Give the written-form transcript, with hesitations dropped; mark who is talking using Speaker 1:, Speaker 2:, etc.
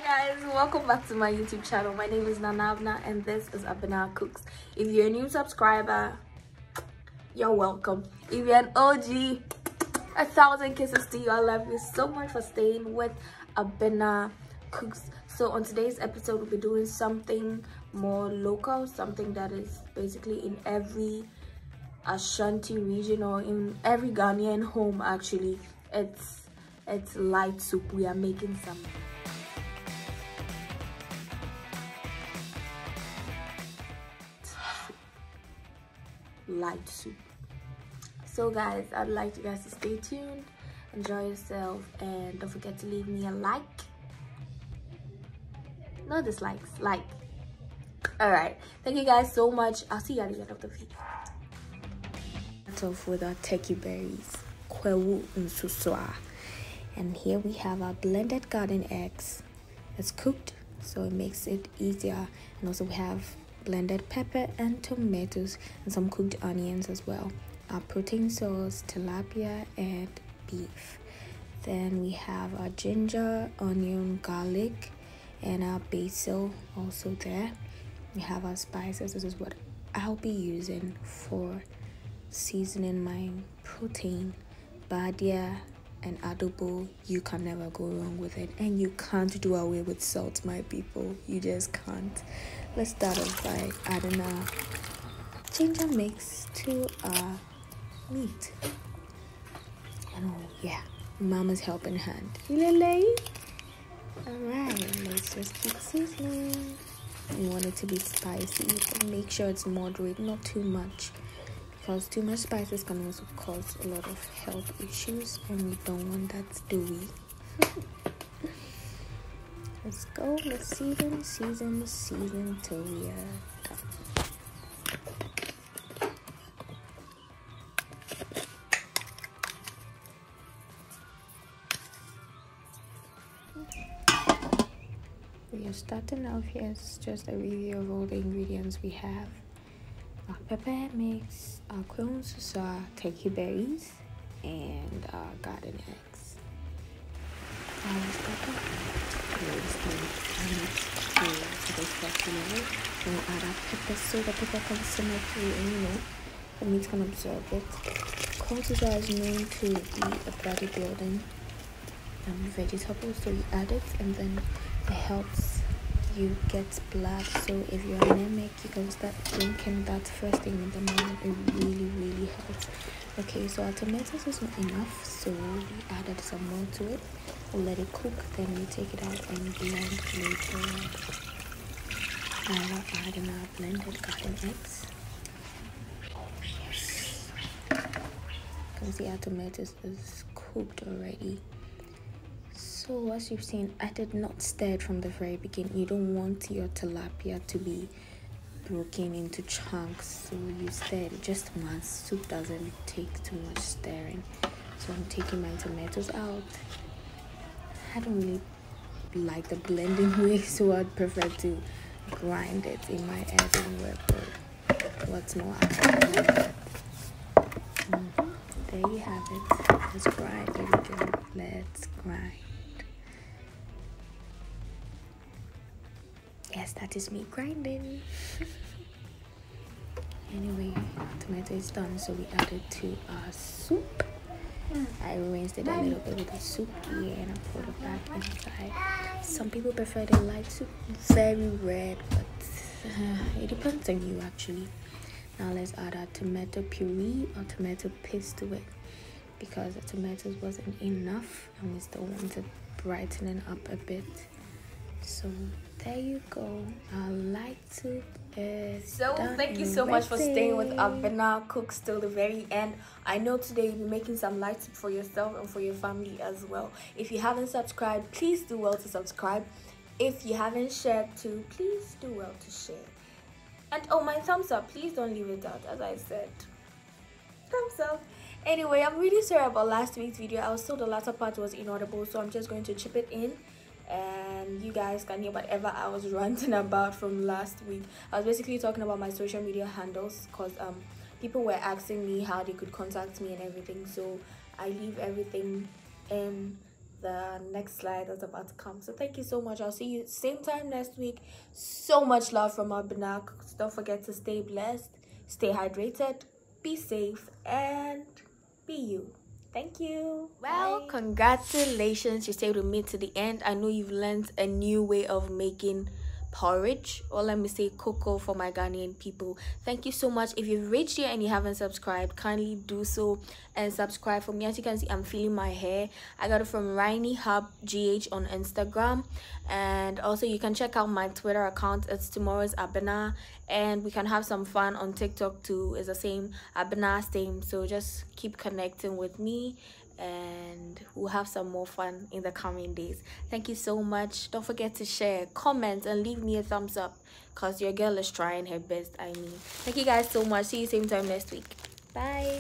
Speaker 1: Guys, welcome back to my YouTube channel. My name is Nanavna and this is Abina Cooks. If you're a new subscriber, you're welcome. If you're an OG, 1,000 kisses to you. I love you so much for staying with Abina Cooks. So on today's episode, we'll be doing something more local, something that is basically in every Ashanti region or in every Ghanaian home. Actually, it's light soup. We are making some light soup. So guys, I'd like you guys to stay tuned, enjoy yourself, and don't forget to leave me a like. No dislikes, like. All right, thank you guys so much. I'll see you at the end of the video. Start off with our turkey berries, kwewu nsuswa, and here we have our blended garden eggs. It's cooked, so it makes it easier. And also we have blended pepper and tomatoes and some cooked onions as well. Our protein sauce, tilapia and beef. Then we have our ginger, onion, garlic, and our basil also there. We have our spices. This is what I'll be using for seasoning my protein. Badia and adobo, you can never go wrong with it, and you can't do away with salt, my people. You just can't. Let's start off by adding our ginger mix to our meat. And oh yeah, mama's helping hand. Alright, let's just keep seasoning. You want it to be spicy, so make sure it's moderate, not too much, because too much spices can also cause a lot of health issues, and we don't want that, do we? Let's go. Let's season till we are done. We are starting off here. It's just a review of all the ingredients we have. Our pepper mix, our quinoa, our turkey berries, and our garden eggs. Then we add our pepper so the pepper can simmer through, and the meat can absorb it. Quinoa is known to be a bodybuilding vegetable, so you add it, and then it helps you get blood. So if you're anemic, you can start drinking that first thing in the morning. It really helps. Okay, so our tomatoes is not enough, so we added some more to it. We'll let it cook, then we take it out and blend later on. Now we're adding our blended garden eggs. Yes. You can see our tomatoes is cooked already. So as you've seen, I did not stir it from the very beginning. You don't want your tilapia to be broken into chunks, so you stir it just once. Soup doesn't take too much stirring. So I'm taking my tomatoes out. I don't really like the blending way, so I'd prefer to grind it in my editing work. What's more, there you have it. Let's grind. There we go. Let's grind. Yes, that is me grinding. Anyway, tomato is done, so we add it to our soup. I rinsed it a little bit with the soup here, and I put it back inside. Some people prefer the light soup, very red, but it depends on you actually. Now let's add our tomato puree or tomato paste to it, because the tomatoes wasn't enough and we still wanted brightening up a bit. So there you go, our light soup is done. Thank you so much for staying with Abina Cooks till the very end. I know today you'll be making some light soup for yourself and for your family as well. If you haven't subscribed, please do well to subscribe. If you haven't shared too, please do well to share. And oh, my thumbs up, please don't leave it out. As I said, thumbs up. Anyway, I'm really sorry about last week's video. I was told the latter part was inaudible, so I'm just going to chip it in, and you guys can hear whatever I was ranting about from last week. I was basically talking about my social media handles, because people were asking me how they could contact me and everything, so I leave everything in the next slide that's about to come. So thank you so much. I'll see you same time next week. So much love from Abina. Don't forget to stay blessed, stay hydrated, be safe, and be you. Thank you. Well, congratulations, you stayed with me to the end. I know you've learned a new way of making porridge, or let me say cocoa for my Ghanaian people. Thank you so much. If you've reached here and you haven't subscribed, kindly do so and subscribe for me. As you can see, I'm feeling my hair. I got it from Remie Hub GH on Instagram, and also you can check out my Twitter account. It's Tomorrow's Abena, and we can have some fun on TikTok too. It's the same Abena same. So just keep connecting with me, and we'll have some more fun in the coming days. Thank you so much. Don't forget to share, comment, and leave me a thumbs up, because your girl is trying her best. I mean, thank you guys so much. See you same time next week. Bye.